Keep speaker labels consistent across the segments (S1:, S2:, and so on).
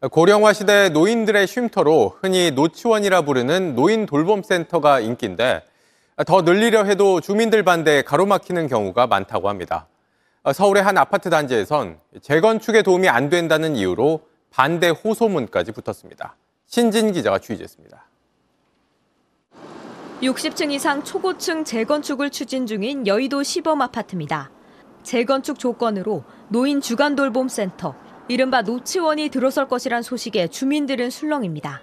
S1: 고령화 시대 노인들의 쉼터로 흔히 노치원이라 부르는 노인 돌봄센터가 인기인데 더 늘리려 해도 주민들 반대에 가로막히는 경우가 많다고 합니다. 서울의 한 아파트 단지에선 재건축에 도움이 안 된다는 이유로 반대 호소문까지 붙었습니다. 신진 기자가 취재했습니다.
S2: 60층 이상 초고층 재건축을 추진 중인 여의도 시범 아파트입니다. 재건축 조건으로 노인 주간 돌봄센터, 이른바 노치원이 들어설 것이란 소식에 주민들은 술렁입니다.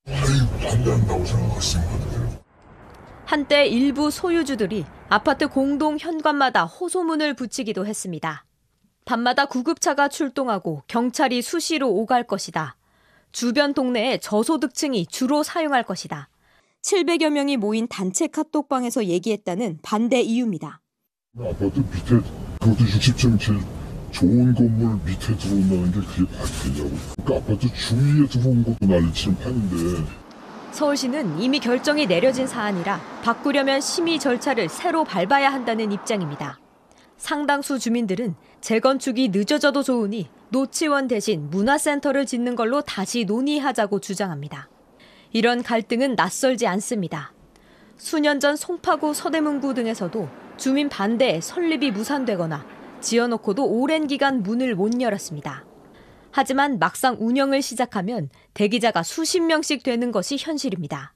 S3: 반대한다고 생각하시는 분들.
S2: 한때 일부 소유주들이 아파트 공동 현관마다 호소문을 붙이기도 했습니다. 밤마다 구급차가 출동하고 경찰이 수시로 오갈 것이다. 주변 동네에 저소득층이 주로 사용할 것이다. 700여 명이 모인 단체 카톡방에서 얘기했다는 반대 이유입니다.
S3: 아파트 밑에 그것도 60층 제일 좋은 건물 밑에 들어온다는 게 그게 말이 되냐고. 그러니까 아파트 주위에 들어온 것도 난리치는 판인데.
S2: 서울시는 이미 결정이 내려진 사안이라 바꾸려면 심의 절차를 새로 밟아야 한다는 입장입니다. 상당수 주민들은 재건축이 늦어져도 좋으니 노치원 대신 문화센터를 짓는 걸로 다시 논의하자고 주장합니다. 이런 갈등은 낯설지 않습니다. 수년 전 송파구 서대문구 등에서도 주민 반대에 설립이 무산되거나 지어놓고도 오랜 기간 문을 못 열었습니다. 하지만 막상 운영을 시작하면 대기자가 수십 명씩 되는 것이 현실입니다.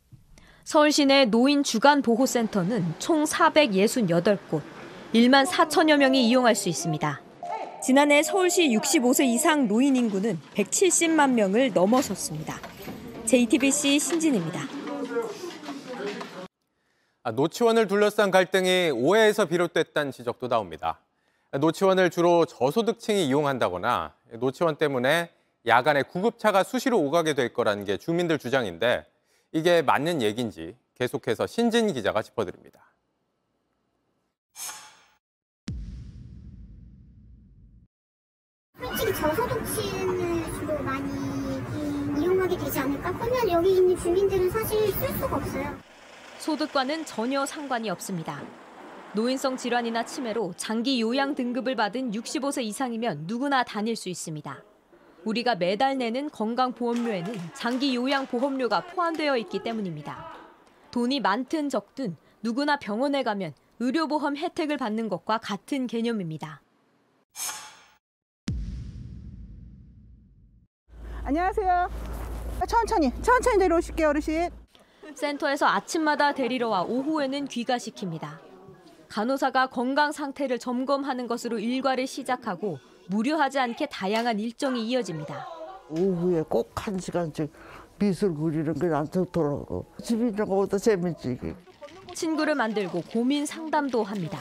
S2: 서울 시내 노인 주간 보호센터는 총 468곳, 1만 4천여 명이 이용할 수 있습니다. 지난해 서울시 65세 이상 노인 인구는 170만 명을 넘어섰습니다. JTBC 신진입니다.
S1: 노치원을 둘러싼 갈등이 오해에서 비롯됐다는 지적도 나옵니다. 노치원을 주로 저소득층이 이용한다거나 노치원 때문에 야간에 구급차가 수시로 오가게 될 거라는 게 주민들 주장인데 이게 맞는 얘기인지 계속해서 신진 기자가 짚어드립니다.
S4: 솔직히 저소득층을 주로 많이 이용하게 되지 않을까? 그러면 여기 있는 주민들은 사실 쓸 수가 없어요.
S2: 소득과는 전혀 상관이 없습니다. 노인성 질환이나 치매로 장기 요양 등급을 받은 65세 이상이면 누구나 다닐 수 있습니다. 우리가 매달 내는 건강보험료에는 장기 요양 보험료가 포함되어 있기 때문입니다. 돈이 많든 적든 누구나 병원에 가면 의료보험 혜택을 받는 것과 같은 개념입니다.
S5: 안녕하세요. 천천히 내려오실게요, 어르신.
S2: 센터에서 아침마다 데리러 와 오후에는 귀가시킵니다. 간호사가 건강 상태를 점검하는 것으로 일과를 시작하고 무료하지 않게 다양한 일정이 이어집니다.
S6: 오후에 꼭 1시간씩 미술 그리는 게 난 좋더라고. 집에 있는 것보다 재밌지.
S2: 친구를 만들고 고민 상담도 합니다.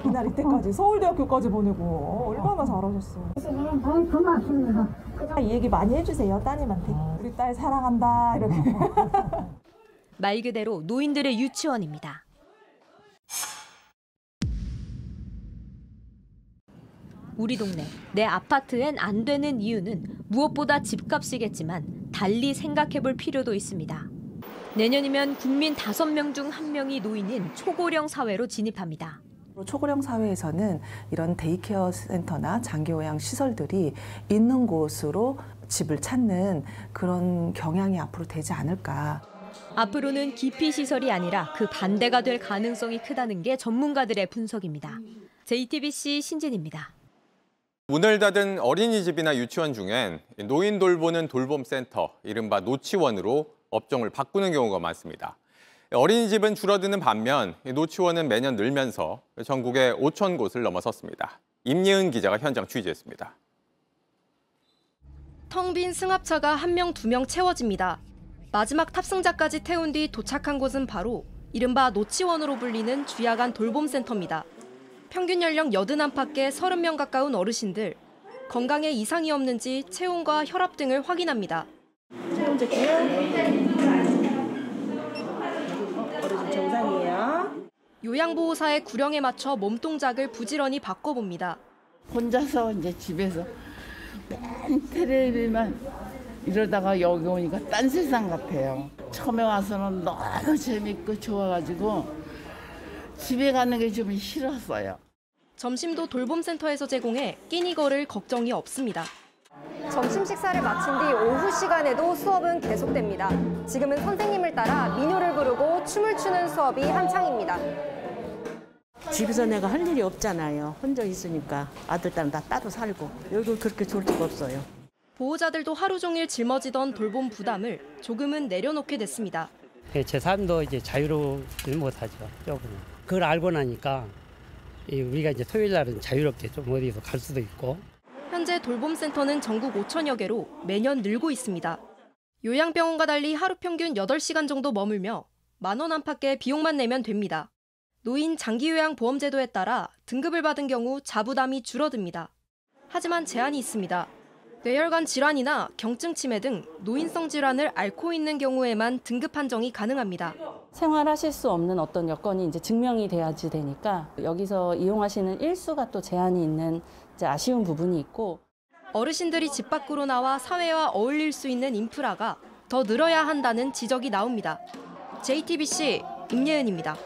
S5: 이날 이때까지 서울대학교까지 보내고 얼마나 잘하셨어요. 고맙습니다. 이 얘기 많이 해주세요, 따님한테. 우리 딸 사랑한다 이렇게.
S2: 말 그대로 노인들의 유치원입니다. 우리 동네, 내 아파트엔 안 되는 이유는 무엇보다 집값이겠지만 달리 생각해볼 필요도 있습니다. 내년이면 국민 5명 중 1명이 노인인 초고령 사회로 진입합니다.
S7: 초고령 사회에서는 이런 데이케어 센터나 장기요양 시설들이 있는 곳으로 집을 찾는 그런 경향이 앞으로 되지 않을까.
S2: 앞으로는 기피시설이 아니라 그 반대가 될 가능성이 크다는 게 전문가들의 분석입니다. JTBC 신진입니다.
S1: 문을 닫은 어린이집이나 유치원 중엔 노인 돌보는 돌봄센터, 이른바 노치원으로 업종을 바꾸는 경우가 많습니다. 어린이집은 줄어드는 반면 노치원은 매년 늘면서 전국에 5천 곳을 넘어섰습니다. 임예은 기자가 현장 취재했습니다.
S8: 텅 빈 승합차가 1명, 2명 채워집니다. 마지막 탑승자까지 태운 뒤 도착한 곳은 바로 이른바 노치원으로 불리는 주야간 돌봄센터입니다. 평균 연령 81밖에 30명 가까운 어르신들, 건강에 이상이 없는지 체온과 혈압 등을 확인합니다.
S5: 체온 재게요. 어르신 정상이에요.
S8: 요양보호사의 구령에 맞춰 몸동작을 부지런히 바꿔봅니다.
S6: 혼자서 이제 집에서 맨 테레비만 이러다가 여기 오니까 딴 세상 같아요. 처음에 와서는 너무 재밌고 좋아가지고 집에 가는 게 좀 싫었어요.
S8: 점심도 돌봄센터에서 제공해 끼니 걸을 걱정이 없습니다.
S9: 점심 식사를 마친 뒤 오후 시간에도 수업은 계속됩니다. 지금은 선생님을 따라 민요를 부르고 춤을 추는 수업이 한창입니다.
S10: 집에서 내가 할 일이 없잖아요. 혼자 있으니까 아들, 딸은 다 따로 살고 여기 그렇게 좋을 수가 없어요.
S8: 보호자들도 하루 종일 짊어지던 돌봄 부담을 조금은 내려놓게 됐습니다.
S11: 제 삶도 이제 자유롭지 못하죠. 조금. 그걸 알고 나니까 우리가 이제 토요일 날은 자유롭게 좀 어디서 갈 수도 있고.
S8: 현재 돌봄센터는 전국 5천여 개로 매년 늘고 있습니다. 요양병원과 달리 하루 평균 8시간 정도 머물며 10,000원 안팎의 비용만 내면 됩니다. 노인 장기요양보험제도에 따라 등급을 받은 경우 자부담이 줄어듭니다. 하지만 제한이 있습니다. 뇌혈관 질환이나 경증 치매 등 노인성 질환을 앓고 있는 경우에만 등급 판정이 가능합니다.
S12: 생활하실 수 없는 어떤 여건이 이제 증명이 돼야지 되니까 여기서 이용하시는 일수가 또 제한이 있는 이제 아쉬운 부분이 있고,
S8: 어르신들이 집 밖으로 나와 사회와 어울릴 수 있는 인프라가 더 늘어야 한다는 지적이 나옵니다. JTBC 임예은입니다.